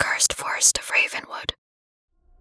Cursed Forest of Ravenwood.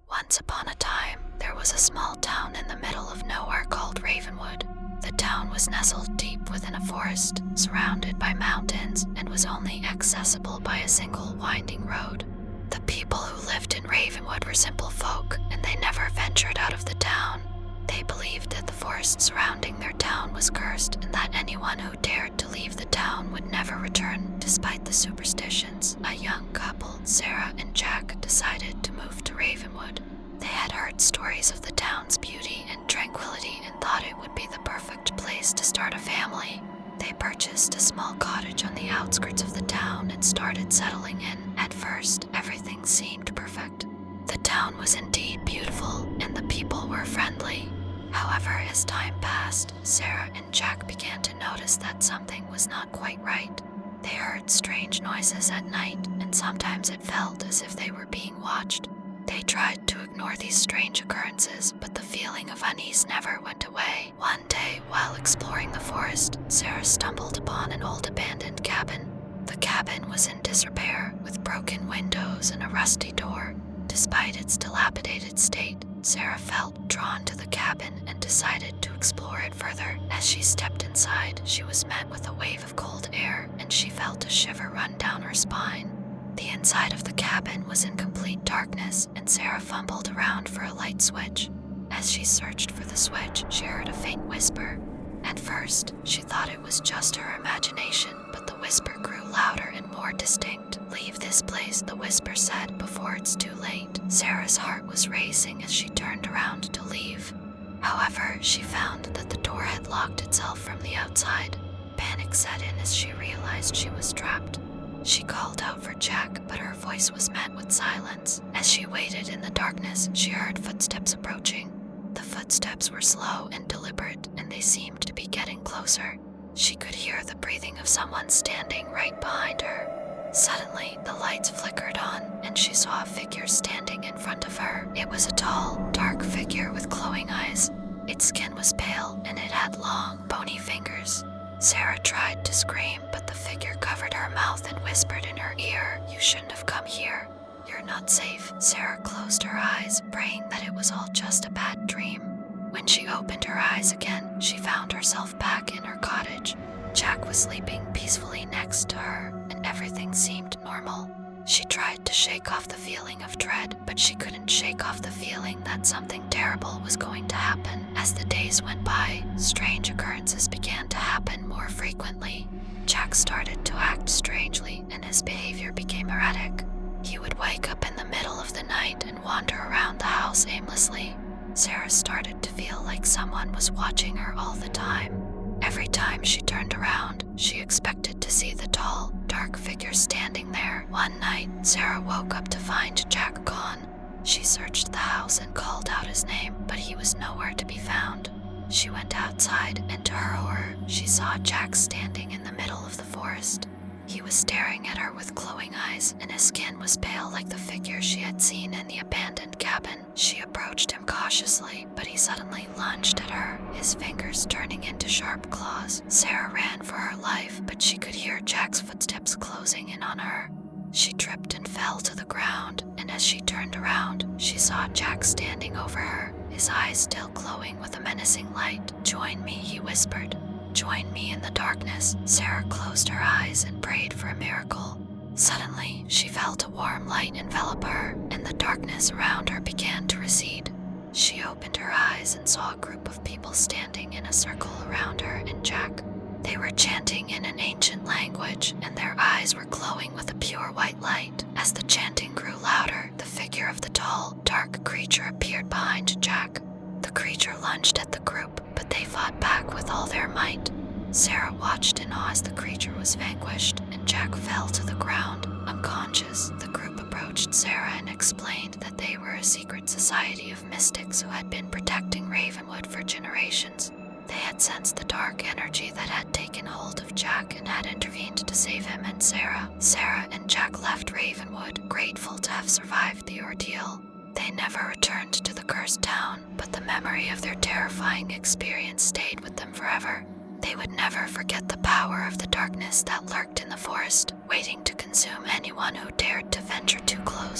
Once upon a time, there was a small town in the middle of nowhere called Ravenwood. The town was nestled deep within a forest, surrounded by mountains, and was only accessible by a single winding road. The people who lived in Ravenwood were simple folk, and they never ventured out of the town. They believed that the forest surrounding their town was cursed, and that anyone who dared to leave the town would never return. Despite the superstitions, a young couple, Sarah and Jack, decided to move to Ravenwood. They had heard stories of the town's beauty and tranquility and thought it would be the perfect place to start a family. They purchased a small cottage on the outskirts of the town and started settling in. At first, everything seemed perfect. The town was indeed beautiful, and the people were friendly. However, as time passed, Sarah and Jack began to notice that something was not quite right. They heard strange noises at night, and sometimes it felt as if they were being watched. They tried to ignore these strange occurrences, but the feeling of unease never went away. One day, while exploring the forest, Sarah stumbled upon an old abandoned cabin. The cabin was in disrepair, with broken windows and a rusty door. Despite its dilapidated state, Sarah felt drawn to the cabin and decided to explore it further. As she stepped inside, she was met with a wave of cold air, and she felt a shiver run down her spine. The inside of the cabin was in complete darkness, and Sarah fumbled around for a light switch. As she searched for the switch, she heard a faint whisper. At first, she thought it was just her imagination, but the whisper grew louder and more distinct. "Leave this place," the whisper said, "before it's too late." Sarah's heart was racing as she turned around to leave. However, she found that the door had locked itself from the outside. Panic set in as she realized she was trapped. She called out for Jack, but her voice was met with silence. As she waited in the darkness, she heard footsteps approaching. The footsteps were slow and deliberate, and they seemed to be getting closer. She could hear the breathing of someone standing right behind her. Suddenly, the lights flickered on, and she saw a figure standing in front of her. It was a tall, dark figure with glowing eyes. Its skin was pale, and it had long, bony fingers. Sarah tried to scream, but the figure covered her mouth and whispered in her ear, "You shouldn't have come here. You're not safe." Sarah closed her eyes, praying that it was all just a bad dream. When she opened her eyes again, she found herself back in her cottage. Jack was sleeping peacefully next to her, and everything seemed normal. She tried to shake off the feeling of dread, but she couldn't shake off the feeling that something terrible was going to happen. As the days went by, strange occurrences began to happen more frequently. Jack started to act strangely, and his behavior became erratic. He would wake up in the middle of the night and wander around the house aimlessly. Sarah started to feel like someone was watching her all the time. Every time she turned around, she expected to see the tall, dark figure standing there. One night, Sarah woke up to find Jack gone. She searched the house and called out his name, but he was nowhere to be found. She went outside, and to her horror, she saw Jack standing in the middle of the forest. He was staring at her with glowing eyes, and his skin was pale like the figure she had seen in the abandoned cabin. She approached him cautiously, but he suddenly lunged at her, his fingers turning into sharp claws. Sarah ran for her life, but she could hear Jack's footsteps closing in on her. She tripped and fell to the ground, and as she turned around, she saw Jack standing over her, his eyes still glowing with a menacing light. "Join me," he whispered. "Join me in the darkness." Sarah closed her eyes and prayed for a miracle. Suddenly, she felt a warm light envelop her, and the darkness around her began to recede. She opened her eyes and saw a group of people standing in a circle around her and Jack. They were chanting in an ancient language, and their eyes were glowing with a pure white light. As the chanting grew louder, the figure of the tall, dark creature appeared behind Jack. The creature lunged at the group, but they fought back with all their might. Sarah watched in awe as the creature was vanquished, and Jack fell to the ground, unconscious. The group approached Sarah and explained that they were a secret society of mystics who had been protecting Ravenwood for generations. They had sensed the dark energy that had taken hold of Jack and had intervened to save him and Sarah. Sarah and Jack left Ravenwood, grateful to have survived the ordeal. They never returned to the cursed town, but the memory of their terrifying experience stayed with them forever. They would never forget the power of the darkness that lurked in the forest, waiting to consume anyone who dared to venture too close.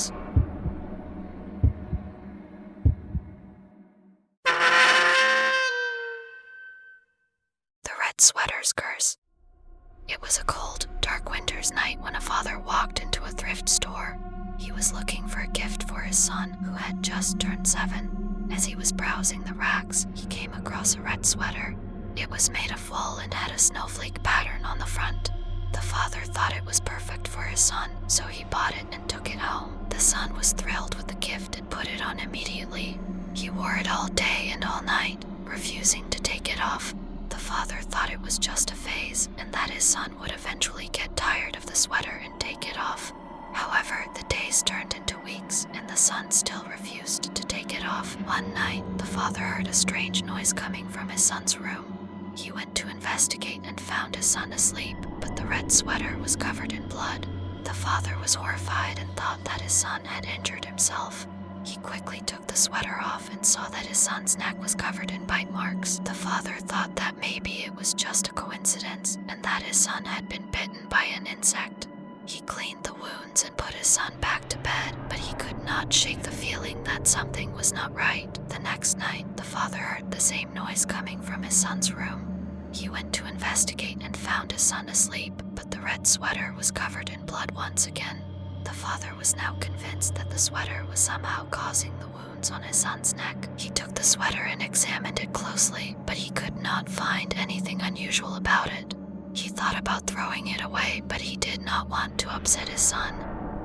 father walked into a thrift store. He was looking for a gift for his son, who had just turned 7. As he was browsing the racks, he came across a red sweater. It was made of wool and had a snowflake pattern on the front. The father thought it was perfect for his son, so he bought it and took it home. The son was thrilled with the gift and put it on immediately. He wore it all day and all night, refusing to take it off. The father thought it was just a phase and that his son would eventually get tired of the sweater and take it off. However, the days turned into weeks and the son still refused to take it off. One night, the father heard a strange noise coming from his son's room. He went to investigate and found his son asleep, but the red sweater was covered in blood. The father was horrified and thought that his son had injured himself. He quickly took the sweater off and saw that his son's neck was covered in bite marks. The father thought that maybe it was just a coincidence and that his son had been bitten by an insect. He cleaned the wounds and put his son back to bed, but he could not shake the feeling that something was not right. The next night, the father heard the same noise coming from his son's room. He went to investigate and found his son asleep, but the red sweater was covered in blood once again. The father was now convinced that the sweater was somehow causing the wounds on his son's neck. He took the sweater and examined it closely, but he could not find anything unusual about it. He thought about throwing it away, but he did not want to upset his son.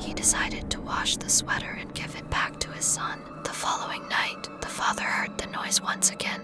He decided to wash the sweater and give it back to his son. The following night, the father heard the noise once again.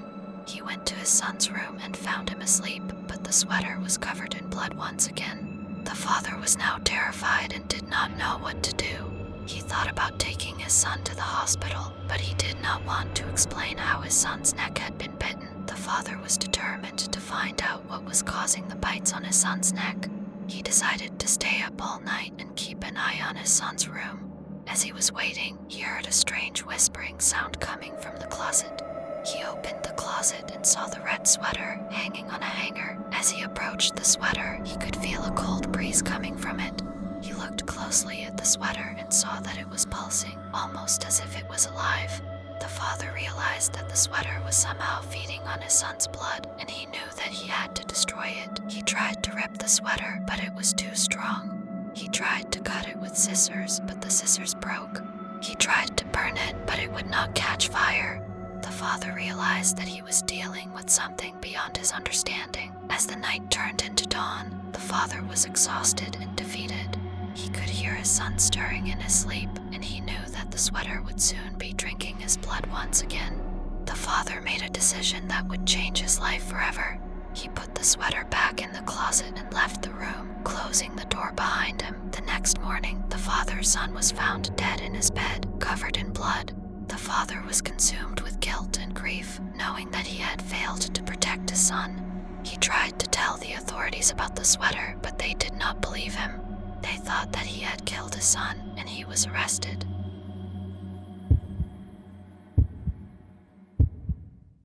He went to his son's room and found him asleep, but the sweater was covered in blood once again. The father was now terrified and did not know what to do. He thought about taking his son to the hospital, but he did not want to explain how his son's neck had been bitten. The father was determined to find out what was causing the bites on his son's neck. He decided to stay up all night and keep an eye on his son's room. As he was waiting, he heard a strange whispering sound coming from the closet. He opened the closet and saw the red sweater hanging on a hanger. As he approached the sweater, he could feel a cold breeze coming from it. He looked closely at the sweater and saw that it was pulsing, almost as if it was alive. The father realized that the sweater was somehow feeding on his son's blood, and he knew that he had to destroy it. He tried to rip the sweater, but it was too strong. He tried to cut it with scissors, but the scissors broke. He tried to burn it, but it would not catch fire. The father realized that he was dealing with something beyond his understanding. As the night turned into dawn, the father was exhausted and defeated. He could hear his son stirring in his sleep, and he knew that the sweater would soon be drinking his blood once again. The father made a decision that would change his life forever. He put the sweater back in the closet and left the room, closing the door behind him. The next morning, the father's son was found dead in his bed, covered in blood. The father was consumed with guilt and grief, knowing that he had failed to protect his son. He tried to tell the authorities about the sweater, but they did not believe him. They thought that he had killed his son, and he was arrested.